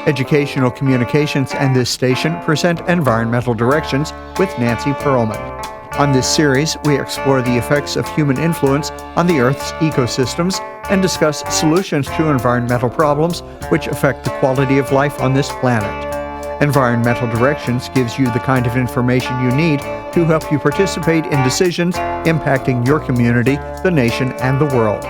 Educational Communications and this station present Environmental Directions with Nancy Pearlman. On this series, we explore the effects of human influence on the Earth's ecosystems and discuss solutions to environmental problems which affect the quality of life on this planet. Environmental Directions gives you the kind of information you need to help you participate in decisions impacting your community, the nation, and the world.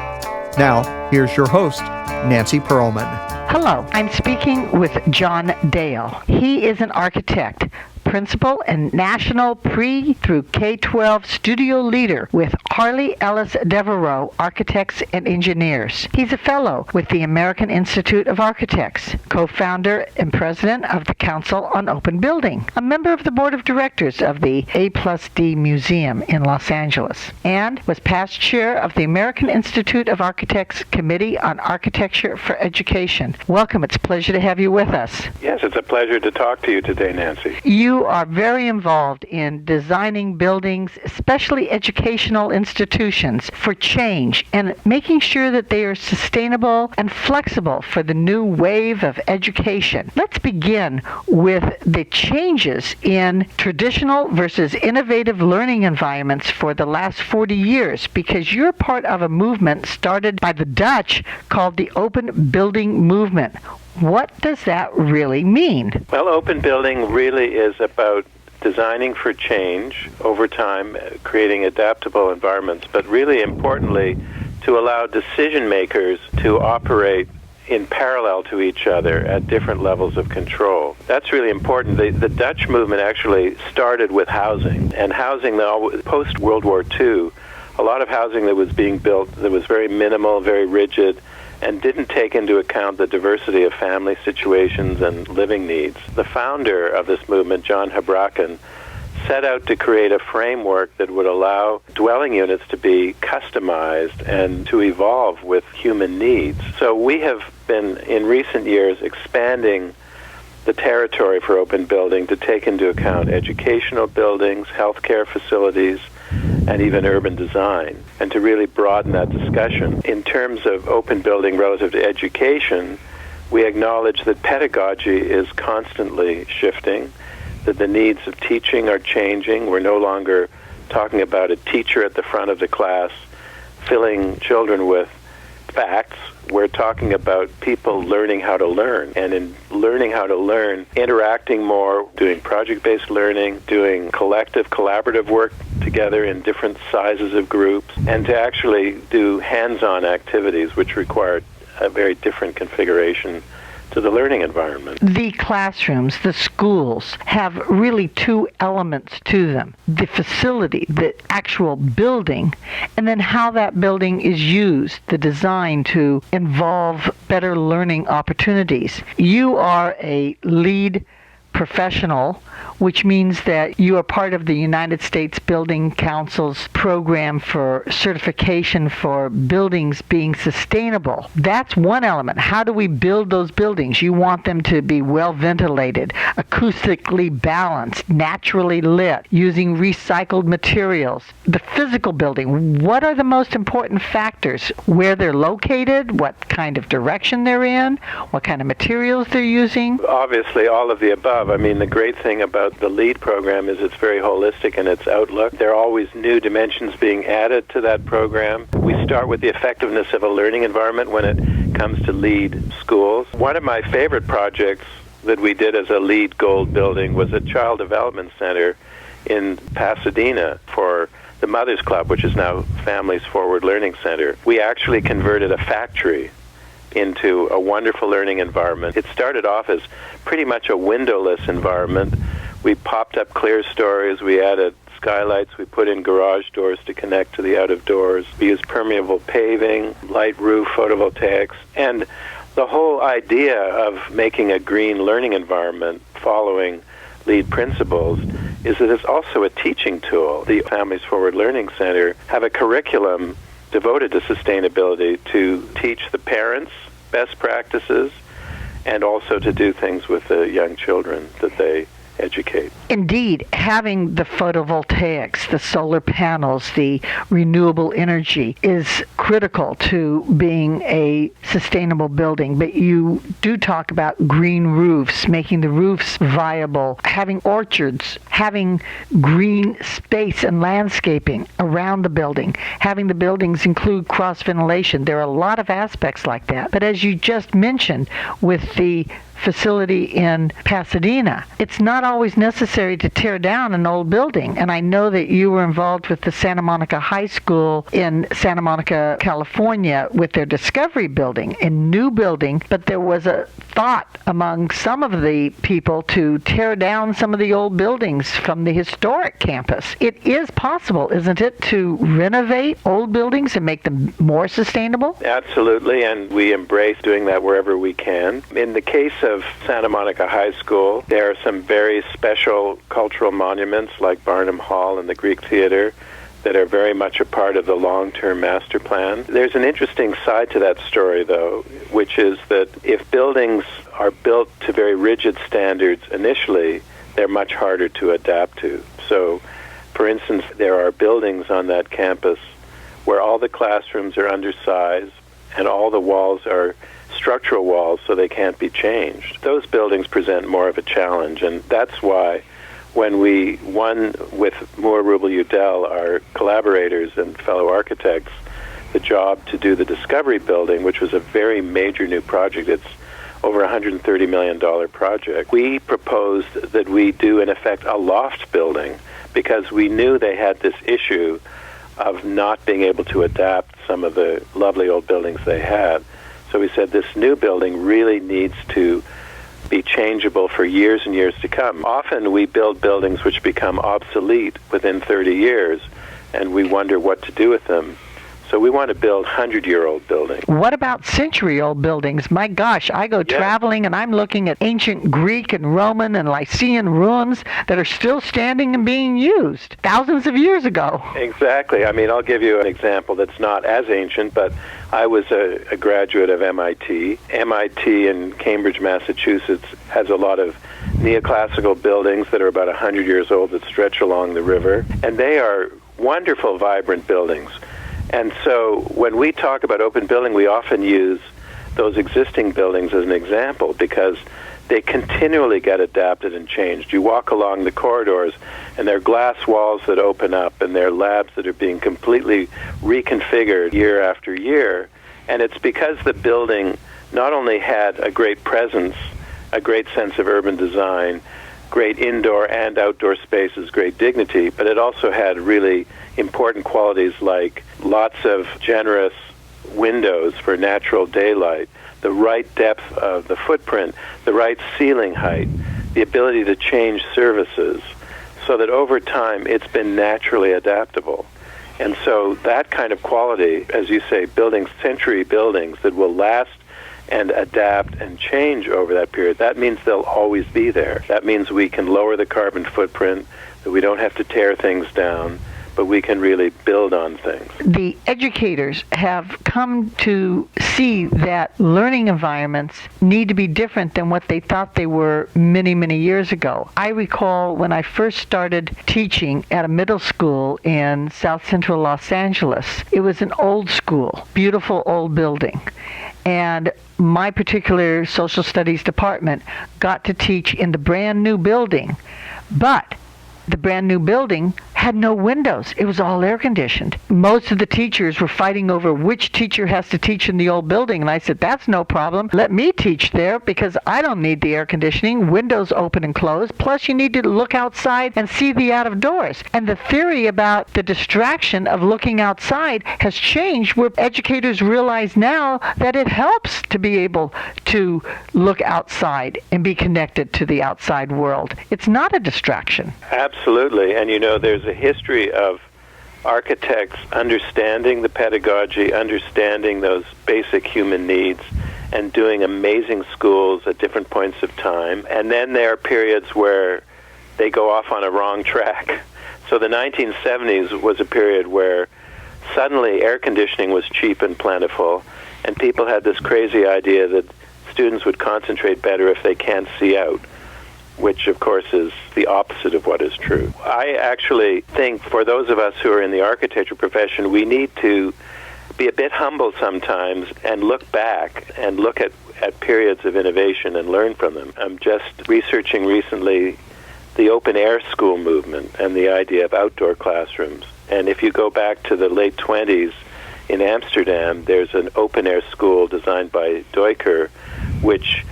Now, here's your host, Nancy Pearlman. Hello, I'm speaking with John Dale. He is an architect, principal and national pre through K-12 studio leader with Harley Deverall Architects and Engineers. He's a fellow with the American Institute of Architects, co-founder and president of the Council on Open Building, a member of the board of directors of the A+D Museum in Los Angeles, and was past chair of the American Institute of Architects Committee on Architecture for Education. Welcome. It's a pleasure to have you with us. Yes, it's a pleasure to talk to you today, Nancy. You are very involved in designing buildings, especially educational institutions, for change and making sure that they are sustainable and flexible for the new wave of education. Let's begin with the changes in traditional versus innovative learning environments for the last 40 years, because you're part of a movement started by the Dutch called the Open Building Movement. What does that really mean? Well, open building really is about designing for change over time, creating adaptable environments, but really importantly, to allow decision makers to operate in parallel to each other at different levels of control. That's really important. The Dutch movement actually started with housing, and housing, post-World War II, a lot of housing that was being built that was very minimal, very rigid, and didn't take into account the diversity of family situations and living needs. The founder of this movement, John Houbraken, set out to create a framework that would allow dwelling units to be customized and to evolve with human needs. So we have been, in recent years, expanding the territory for open building to take into account educational buildings, healthcare facilities, and even urban design, and to really broaden that discussion. In terms of open building relative to education, we acknowledge that pedagogy is constantly shifting, that the needs of teaching are changing. We're no longer talking about a teacher at the front of the class filling children with facts. We're talking about people learning how to learn, and in learning how to learn, interacting more, doing project-based learning, doing collective, collaborative work together in different sizes of groups, and to actually do hands-on activities which require a very different configuration to the learning environment. The classrooms, the schools, have really two elements to them. The facility, the actual building, and then how that building is used, the design to involve better learning opportunities. You are a lead professional, which means that you are part of the United States Building Council's program for certification for buildings being sustainable. That's one element. How do we build those buildings? You want them to be well ventilated, acoustically balanced, naturally lit, using recycled materials. The physical building, what are the most important factors? Where they're located, what kind of direction they're in, what kind of materials they're using? Obviously, all of the above. I mean, the great thing about the LEAD program is it's very holistic in its outlook. There are always new dimensions being added to that program. We start with the effectiveness of a learning environment when it comes to LEAD schools. One of my favorite projects that we did as a LEAD Gold building was a child development center in Pasadena for the Mothers Club, which is now Families Forward Learning Center. We actually converted a factory into a wonderful learning environment. It started off as pretty much a windowless environment. We popped up clear stories, we added skylights, we put in garage doors to connect to the out of doors. We used permeable paving, light roof, photovoltaics, and the whole idea of making a green learning environment following LEED principles is that it's also a teaching tool. The Families Forward Learning Center have a curriculum devoted to sustainability to teach the parents best practices and also to do things with the young children that they educate. Indeed, having the photovoltaics, the solar panels, the renewable energy is critical to being a sustainable building. But you do talk about green roofs, making the roofs viable, having orchards, having green space and landscaping around the building, having the buildings include cross-ventilation. There are a lot of aspects like that. But as you just mentioned with the facility in Pasadena, it's not always necessary to tear down an old building. And I know that you were involved with the Santa Monica High School in Santa Monica, California, with their Discovery building, a new building, but there was a thought among some of the people to tear down some of the old buildings from the historic campus. It is possible, isn't it, to renovate old buildings and make them more sustainable? Absolutely, and we embrace doing that wherever we can. In the case of Santa Monica High School, there are some very special cultural monuments like Barnum Hall and the Greek Theater that are very much a part of the long-term master plan. There's an interesting side to that story, though, which is that if buildings are built to very rigid standards initially, they're much harder to adapt to. So, for instance, there are buildings on that campus where all the classrooms are undersized and all the walls are structural walls, so they can't be changed. Those buildings present more of a challenge, and that's why when we won with Moore, Rubel, Udell, our collaborators and fellow architects, the job to do the Discovery building, which was a very major new project. It's over $130 million project. We proposed that we do, in effect, a loft building because we knew they had this issue of not being able to adapt some of the lovely old buildings they had. So we said this new building really needs to be changeable for years and years to come. Often we build buildings which become obsolete within 30 years, and we wonder what to do with them. So we want to build 100-year-old buildings. What about century-old buildings? My gosh, I go traveling and I'm looking at ancient Greek and Roman and Lycian ruins that are still standing and being used thousands of years ago. Exactly. I mean, I'll give you an example that's not as ancient, but I was a graduate of MIT. MIT in Cambridge, Massachusetts has a lot of neoclassical buildings that are about 100 years old that stretch along the river, and they are wonderful, vibrant buildings. And so when we talk about open building, we often use those existing buildings as an example because they continually get adapted and changed. You walk along the corridors, and there are glass walls that open up, and there are labs that are being completely reconfigured year after year. And it's because the building not only had a great presence, a great sense of urban design, great indoor and outdoor spaces, great dignity, but it also had really important qualities like lots of generous windows for natural daylight, the right depth of the footprint, the right ceiling height, the ability to change services, so that over time it's been naturally adaptable. And so that kind of quality, as you say, building century buildings that will last and adapt and change over that period, that means they'll always be there. That means we can lower the carbon footprint, that we don't have to tear things down, but we can really build on things. The educators have come to see that learning environments need to be different than what they thought they were many, many years ago. I recall when I first started teaching at a middle school in South Central Los Angeles, it was an old school, beautiful old building. And my particular social studies department got to teach in the brand new building, but the brand new building had no windows. It was all air conditioned. Most of the teachers were fighting over which teacher has to teach in the old building, and I said, that's no problem. Let me teach there because I don't need the air conditioning. Windows open and close. Plus, you need to look outside and see the out of doors. And the theory about the distraction of looking outside has changed, where educators realize now that it helps to be able to look outside and be connected to the outside world. It's not a distraction. Absolutely. And you know, there's a history of architects understanding the pedagogy, understanding those basic human needs, and doing amazing schools at different points of time. And then there are periods where they go off on a wrong track. So the 1970s was a period where suddenly air conditioning was cheap and plentiful, and people had this crazy idea that students would concentrate better if they can't see out. which of course is the opposite of what is true. I actually think for those of us who are in the architecture profession, we need to be a bit humble sometimes and look back and look at periods of innovation and learn from them. I'm just researching recently the open air school movement and the idea of outdoor classrooms. And if you go back to the late 20s in Amsterdam, there's an open air school designed by Duiker, which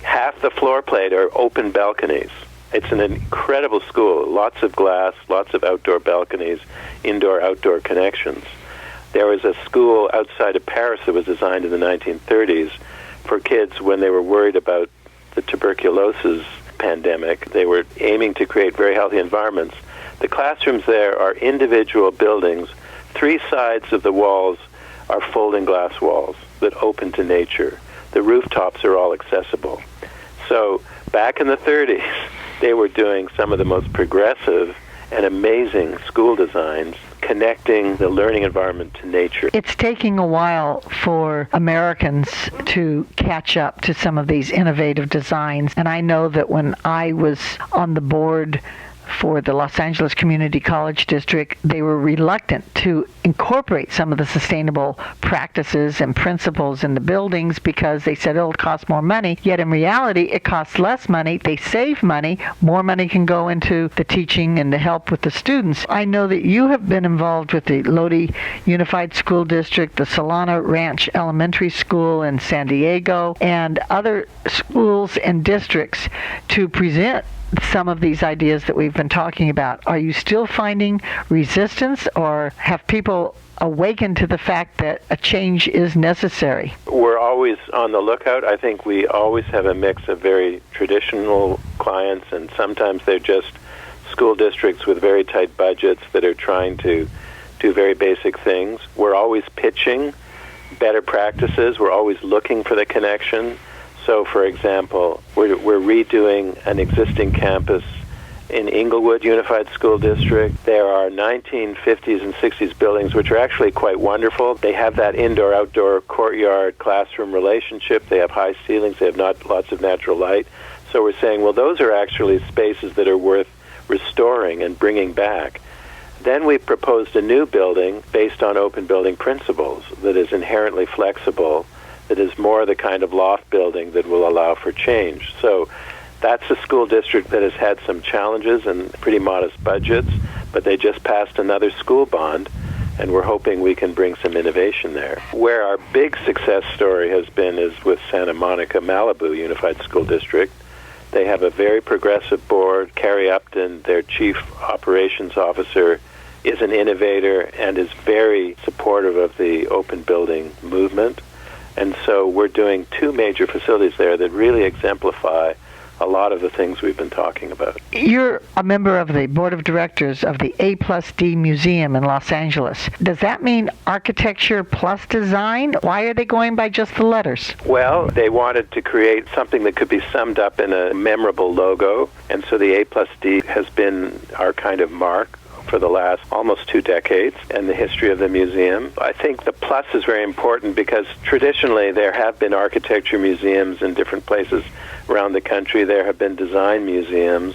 half the floor plate are open balconies. It's an incredible school, lots of glass, lots of outdoor balconies, indoor-outdoor connections. There was a school outside of Paris that was designed in the 1930s for kids when they were worried about the tuberculosis pandemic. They were aiming to create very healthy environments. The classrooms there are individual buildings. 3 sides of the walls are folding glass walls that open to nature. The rooftops are all accessible. So back in the 30s, they were doing some of the most progressive and amazing school designs, connecting the learning environment to nature. It's taking a while for Americans to catch up to some of these innovative designs. And I know that when I was on the board for the Los Angeles Community College District, they were reluctant to incorporate some of the sustainable practices and principles in the buildings because they said, oh, it costs more money. Yet in reality, it costs less money. They save money. More money can go into the teaching and the help with the students. I know that you have been involved with the Lodi Unified School District, the Solana Ranch Elementary School in San Diego, and other schools and districts to present some of these ideas that we've been talking about. Are you still finding resistance, or have people awakened to the fact that a change is necessary? We're always on the lookout. I think we always have a mix of very traditional clients, and sometimes they're just school districts with very tight budgets that are trying to do very basic things. We're always pitching better practices. We're always looking for the connection. So, for example, we're redoing an existing campus in Inglewood Unified School District. There are 1950s and 60s buildings which are actually quite wonderful. They have that indoor-outdoor courtyard classroom relationship. They have high ceilings. They have lots of natural light. So we're saying, well, those are actually spaces that are worth restoring and bringing back. Then we proposed a new building based on open building principles that is inherently flexible, that is more the kind of loft building that will allow for change. So that's a school district that has had some challenges and pretty modest budgets, but they just passed another school bond, and we're hoping we can bring some innovation there. Where our big success story has been is with Santa Monica Malibu Unified School District. They have a very progressive board. Carrie Upton, their chief operations officer, is an innovator and is very supportive of the open building movement. And so we're doing 2 major facilities there that really exemplify a lot of the things we've been talking about. You're a member of the board of directors of the A+D Museum in Los Angeles. Does that mean architecture plus design? Why are they going by just the letters? Well, they wanted to create something that could be summed up in a memorable logo, and so the A+D has been our kind of mark for the last almost 2 decades and the history of the museum. I think the plus is very important because traditionally there have been architecture museums in different places around the country. There have been design museums,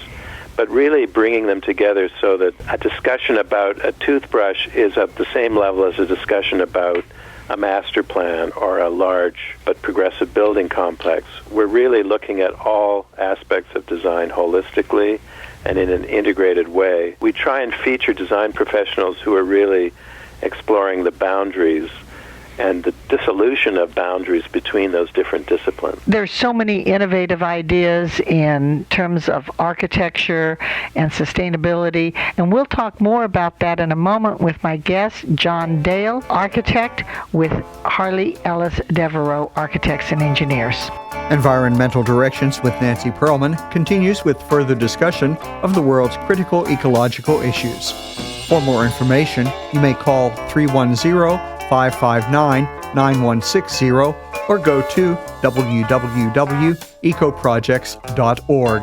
but really bringing them together so that a discussion about a toothbrush is at the same level as a discussion about a master plan or a large but progressive building complex. We're really looking at all aspects of design holistically and in an integrated way. We try and feature design professionals who are really exploring the boundaries and the dissolution of boundaries between those different disciplines. There's so many innovative ideas in terms of architecture and sustainability, and we'll talk more about that in a moment with my guest, John Dale, architect with Harley Deverall Architects and Engineers. Environmental Directions with Nancy Pearlman continues with further discussion of the world's critical ecological issues. For more information, you may call 310-559-9160 or go to www.ecoprojects.org.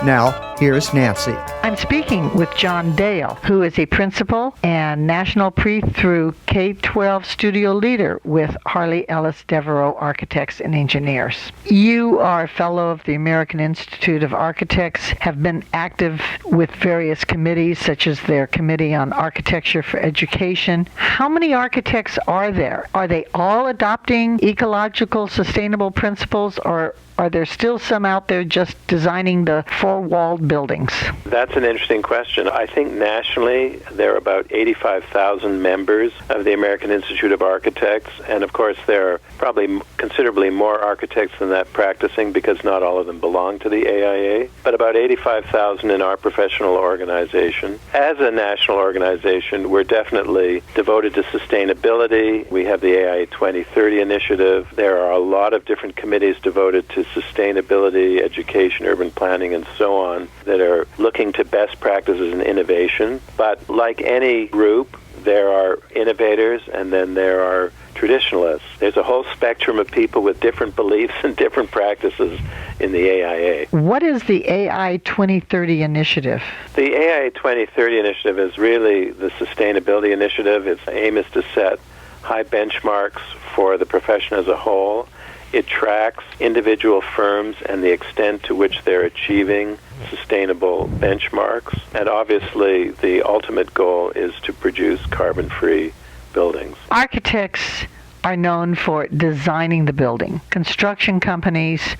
Now, here's Nancy. I'm speaking with John Dale, who is a principal and national pre through K-12 studio leader with Harley Deverall Architects and Engineers. You are a fellow of the American Institute of Architects, have been active with various committees, such as their Committee on Architecture for Education. How many architects are there? Are they all adopting ecological, sustainable principles, or are there still some out there just designing the four-walled buildings? That's an interesting question. I think nationally there are about 85,000 members of the American Institute of Architects, and of course there are probably considerably more architects than that practicing because not all of them belong to the AIA, but about 85,000 in our professional organization. As a national organization, we're definitely devoted to sustainability. We have the AIA 2030 initiative. There are a lot of different committees devoted to sustainability, education, urban planning, and so on that are looking to best practices and innovation. But like any group, there are innovators and then there are traditionalists. There's a whole spectrum of people with different beliefs and different practices in the AIA. What is the AI 2030 initiative? The AIA 2030 initiative is really the sustainability initiative. Its aim is to set high benchmarks for the profession as a whole. It tracks individual firms and the extent to which they're achieving sustainable benchmarks. And obviously, the ultimate goal is to produce carbon-free buildings. Architects are known for designing the building. Construction companies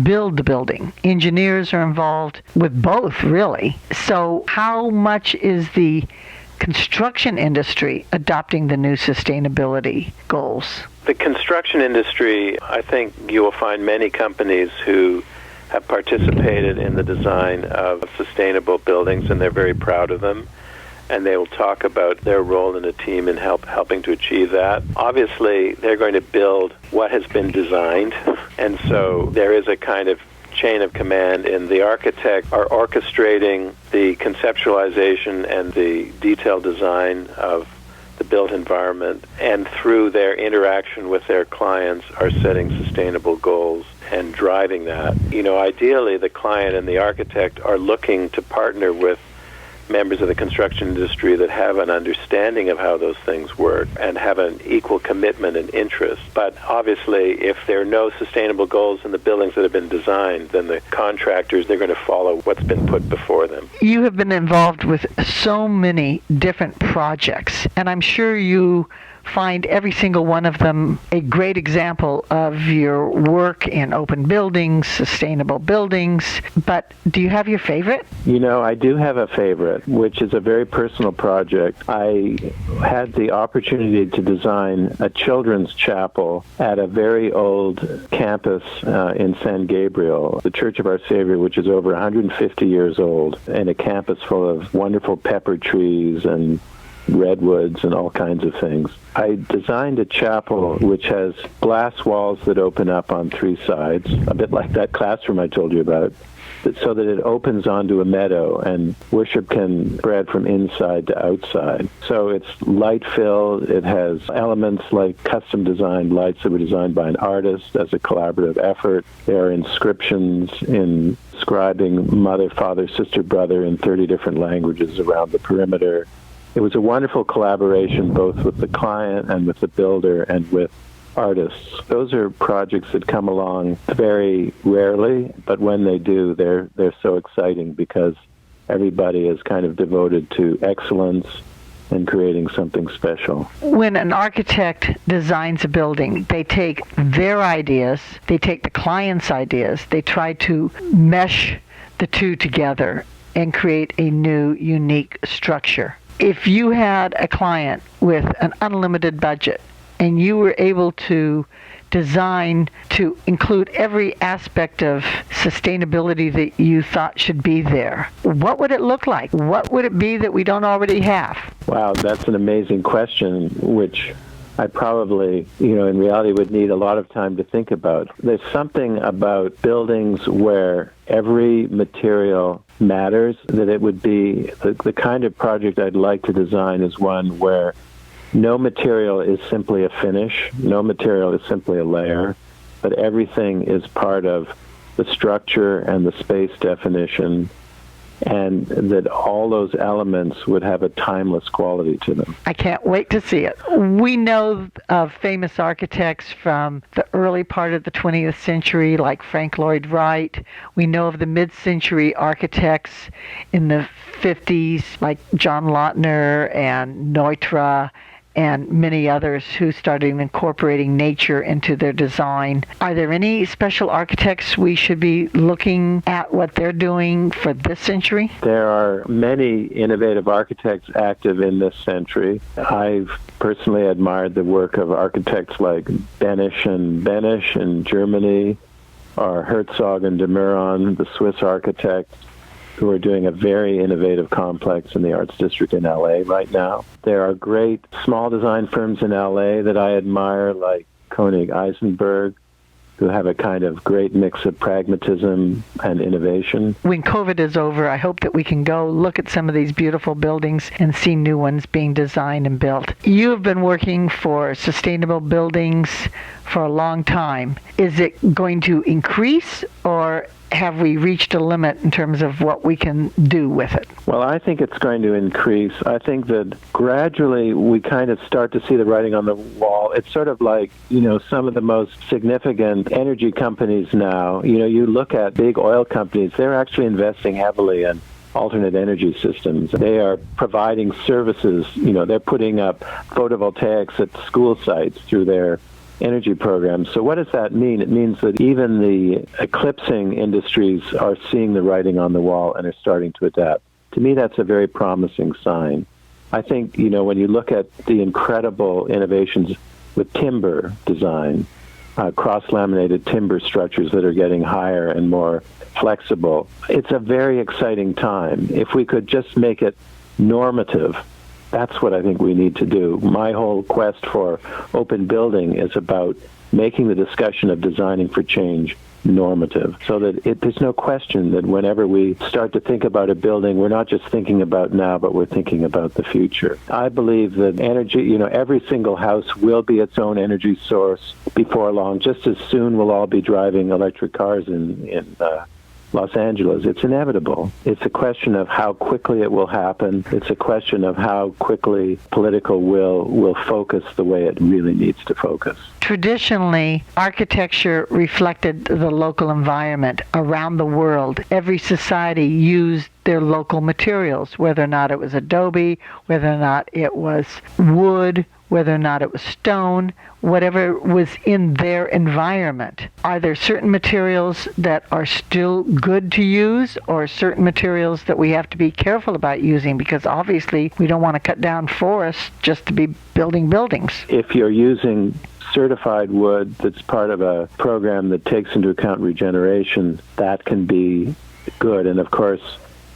build the building. Engineers are involved with both, really. So how much is the construction industry adopting the new sustainability goals? The construction industry, I think you will find many companies who have participated in the design of sustainable buildings, and they're very proud of them. And they will talk about their role in a team in helping to achieve that. Obviously, they're going to build what has been designed, and so there is a kind of chain of command, and the architects are orchestrating the conceptualization and the detailed design of the built environment, and through their interaction with their clients are setting sustainable goals and driving that. Ideally, the client and the architect are looking to partner with members of the construction industry that have an understanding of how those things work and have an equal commitment and interest. But obviously, if there are no sustainable goals in the buildings that have been designed, then the contractors, they're going to follow what's been put before them. You have been involved with so many different projects, and I'm sure you find every single one of them a great example of your work in open buildings, sustainable buildings. But do you have your favorite? I do have a favorite, which is a very personal project. I had the opportunity to design a children's chapel at a very old campus in San Gabriel, the Church of Our Savior, which is over 150 years old, and a campus full of wonderful pepper trees and redwoods and all kinds of things. I designed a chapel which has glass walls that open up on three sides, a bit like that classroom I told you about, so that it opens onto a meadow and worship can spread from inside to outside. So it's light-filled. It has elements like custom-designed lights that were designed by an artist as a collaborative effort. There are inscriptions inscribing mother, father, sister, brother in 30 different languages around the perimeter. It was a wonderful collaboration both with the client and with the builder and with artists. Those are projects that come along very rarely, but when they do, they're so exciting because everybody is kind of devoted to excellence and creating something special. When an architect designs a building, they take their ideas, they take the client's ideas, they try to mesh the two together and create a new, unique structure. If you had a client with an unlimited budget and you were able to design to include every aspect of sustainability that you thought should be there, what would it look like? What would it be that we don't already have? Wow, that's an amazing question, which I probably, in reality would need a lot of time to think about. There's something about buildings where every material matters, that it would be the kind of project I'd like to design is one where no material is simply a finish, no material is simply a layer, but everything is part of the structure and the space definition and that all those elements would have a timeless quality to them. I can't wait to see it. We know of famous architects from the early part of the 20th century, like Frank Lloyd Wright. We know of the mid-century architects in the 50s, like John Lautner and Neutra, and many others who started incorporating nature into their design. Are there any special architects we should be looking at what they're doing for this century? There are many innovative architects active in this century. I've personally admired the work of architects like Benisch in Germany, or Herzog and de Meuron, the Swiss architects, who are doing a very innovative complex in the Arts District in LA right now. There are great small design firms in LA that I admire, like Koenig Eisenberg, who have a kind of great mix of pragmatism and innovation. When COVID is over, I hope that we can go look at some of these beautiful buildings and see new ones being designed and built. You have been working for sustainable buildings for a long time. Is it going to increase, or have we reached a limit in terms of what we can do with it? Well, I think it's going to increase. I think that gradually we kind of start to see the writing on the wall. It's sort of like, some of the most significant energy companies now, you look at big oil companies, they're actually investing heavily in alternate energy systems. They are providing services, they're putting up photovoltaics at school sites through their energy programs. So what does that mean? It means that even the eclipsing industries are seeing the writing on the wall and are starting to adapt. To me, that's a very promising sign. I think, when you look at the incredible innovations with timber design, cross-laminated timber structures that are getting higher and more flexible, it's a very exciting time. If we could just make it normative, that's what I think we need to do. My whole quest for open building is about making the discussion of designing for change normative, so that there's no question that whenever we start to think about a building, we're not just thinking about now, but we're thinking about the future. I believe that energy, every single house will be its own energy source before long. Just as soon we'll all be driving electric cars in Los Angeles. It's inevitable. It's a question of how quickly it will happen. It's a question of how quickly political will focus the way it really needs to focus. Traditionally, architecture reflected the local environment around the world. Every society used their local materials, whether or not it was adobe, whether or not it was wood, whether or not it was stone, whatever was in their environment. Are there certain materials that are still good to use, or certain materials that we have to be careful about using? Because obviously we don't want to cut down forests just to be building buildings. If you're using certified wood that's part of a program that takes into account regeneration, that can be good. And of course,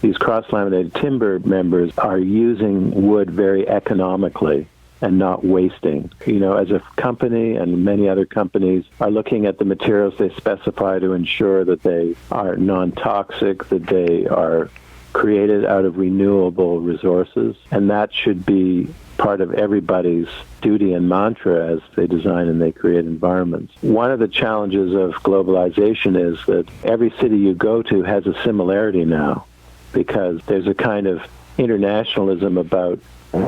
these cross-laminated timber members are using wood very economically and not wasting. As a company, and many other companies are looking at the materials they specify to ensure that they are non-toxic, that they are created out of renewable resources, and that should be part of everybody's duty and mantra as they design and they create environments. One of the challenges of globalization is that every city you go to has a similarity now, because there's a kind of internationalism about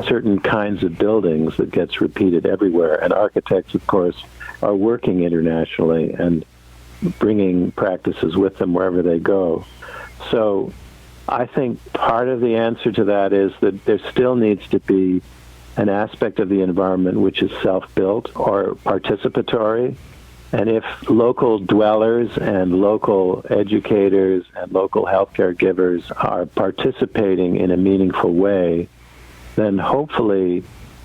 certain kinds of buildings that gets repeated everywhere. And architects, of course, are working internationally and bringing practices with them wherever they go. So I think part of the answer to that is that there still needs to be an aspect of the environment which is self-built or participatory. And if local dwellers and local educators and local healthcare givers are participating in a meaningful way, then hopefully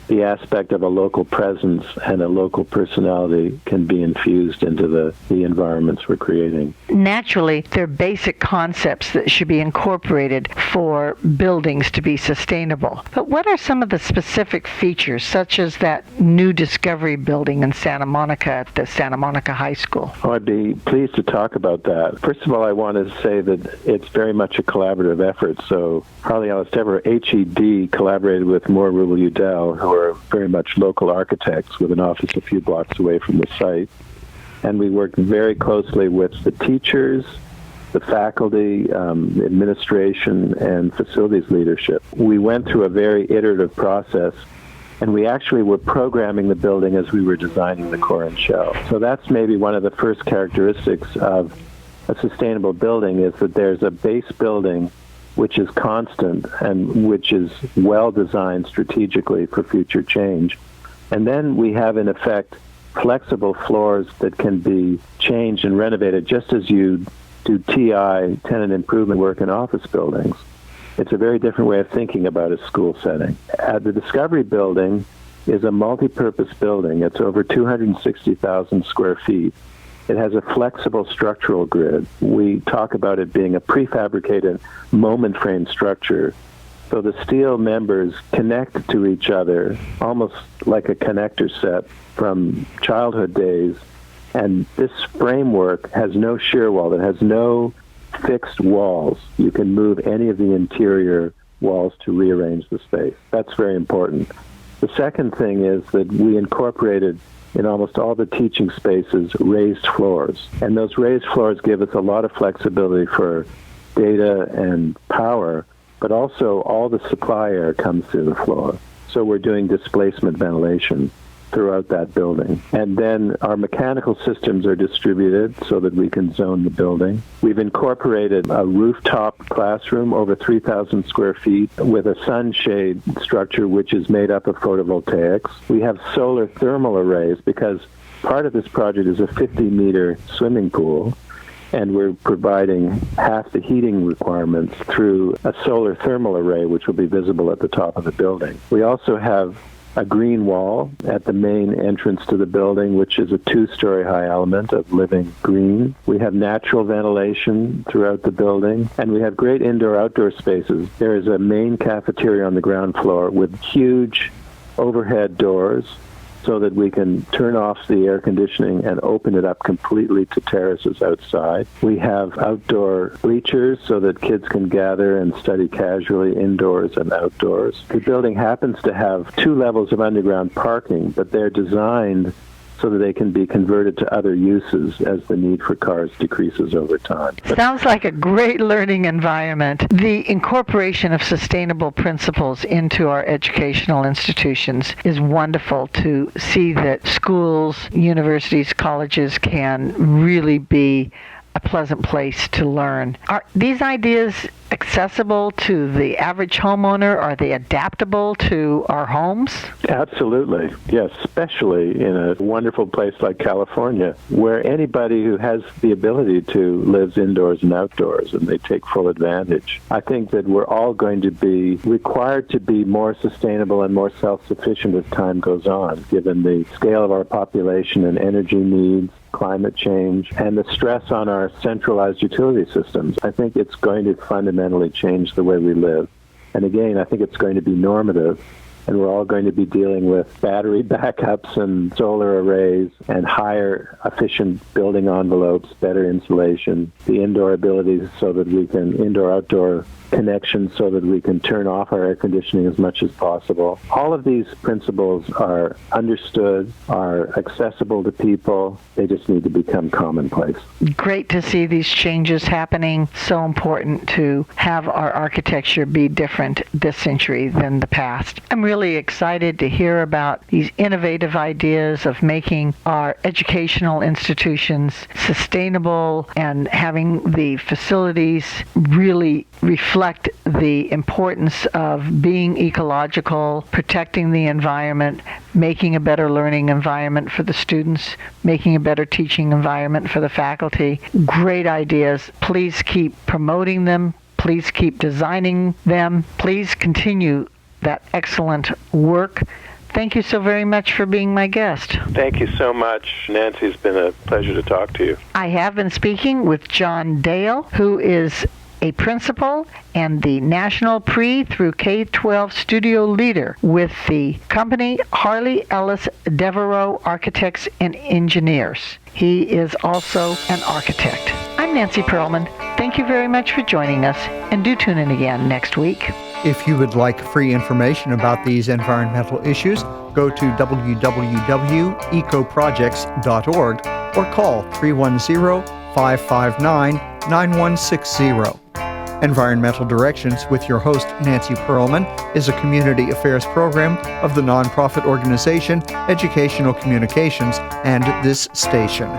the aspect of a local presence and a local personality can be infused into the environments we're creating. Naturally, there are basic concepts that should be incorporated for buildings to be sustainable. But what are some of the specific features, such as that new Discovery building in Santa Monica at the Santa Monica High School? Oh, I'd be pleased to talk about that. First of all, I want to say that it's very much a collaborative effort. So Harley Deverall, HED, collaborated with Moore Rubel Udell, who are very much local architects with an office a few blocks away from the site. And we worked very closely with the teachers the faculty, administration, and facilities leadership. We went through a very iterative process, and we actually were programming the building as we were designing the core and shell. So that's maybe one of the first characteristics of a sustainable building, is that there's a base building which is constant and which is well designed strategically for future change. And then we have, in effect, flexible floors that can be changed and renovated just as you do TI, tenant improvement work in office buildings. It's a very different way of thinking about a school setting. The Discovery Building is a multi-purpose building. It's over 260,000 square feet. It has a flexible structural grid. We talk about it being a prefabricated moment frame structure. So the steel members connect to each other almost like a connector set from childhood days. And this framework has no shear wall. It has no fixed walls. You can move any of the interior walls to rearrange the space. That's very important. The second thing is that we incorporated in almost all the teaching spaces raised floors. And those raised floors give us a lot of flexibility for data and power, but also all the supply air comes through the floor. So we're doing displacement ventilation throughout that building. And then our mechanical systems are distributed so that we can zone the building. We've incorporated a rooftop classroom over 3,000 square feet with a sunshade structure which is made up of photovoltaics. We have solar thermal arrays because part of this project is a 50-meter swimming pool, and we're providing half the heating requirements through a solar thermal array which will be visible at the top of the building. We also have a green wall at the main entrance to the building, which is a 2-story high element of living green. We have natural ventilation throughout the building, and we have great indoor-outdoor spaces. There is a main cafeteria on the ground floor with huge overhead doors so that we can turn off the air conditioning and open it up completely to terraces outside. We have outdoor bleachers so that kids can gather and study casually indoors and outdoors. The building happens to have 2 levels of underground parking, but they're designed so that they can be converted to other uses as the need for cars decreases over time. Sounds like a great learning environment. The incorporation of sustainable principles into our educational institutions is wonderful to see that schools, universities, colleges can really be a pleasant place to learn. Are these ideas accessible to the average homeowner? Are they adaptable to our homes? Absolutely, yes, especially in a wonderful place like California, where anybody who has the ability to lives indoors and outdoors, and they take full advantage. I think that we're all going to be required to be more sustainable and more self-sufficient as time goes on, given the scale of our population and energy needs, climate change, and the stress on our centralized utility systems. I think it's going to fundamentally change the way we live. And again, I think it's going to be normative, and we're all going to be dealing with battery backups and solar arrays and higher efficient building envelopes, better insulation, the indoor abilities so that we can indoor-outdoor connections so that we can turn off our air conditioning as much as possible. All of these principles are understood, are accessible to people. They just need to become commonplace. Great to see these changes happening. So important to have our architecture be different this century than the past. I'm really excited to hear about these innovative ideas of making our educational institutions sustainable and having the facilities really reflect the importance of being ecological, protecting the environment, making a better learning environment for the students, making a better teaching environment for the faculty. Great ideas. Please keep promoting them. Please keep designing them. Please continue that excellent work. Thank you so very much for being my guest. Thank you so much, Nancy. It's been a pleasure to talk to you. I have been speaking with John Dale, who is a principal and the National Pre through K-12 studio leader with the company Harley Deverall Architects and Engineers. He is also an architect. I'm Nancy Pearlman. Thank you very much for joining us, and do tune in again next week. If you would like free information about these environmental issues, go to www.ecoprojects.org or call 310 559-9160. Environmental Directions with your host, Nancy Pearlman, is a community affairs program of the nonprofit organization Educational Communications and this station.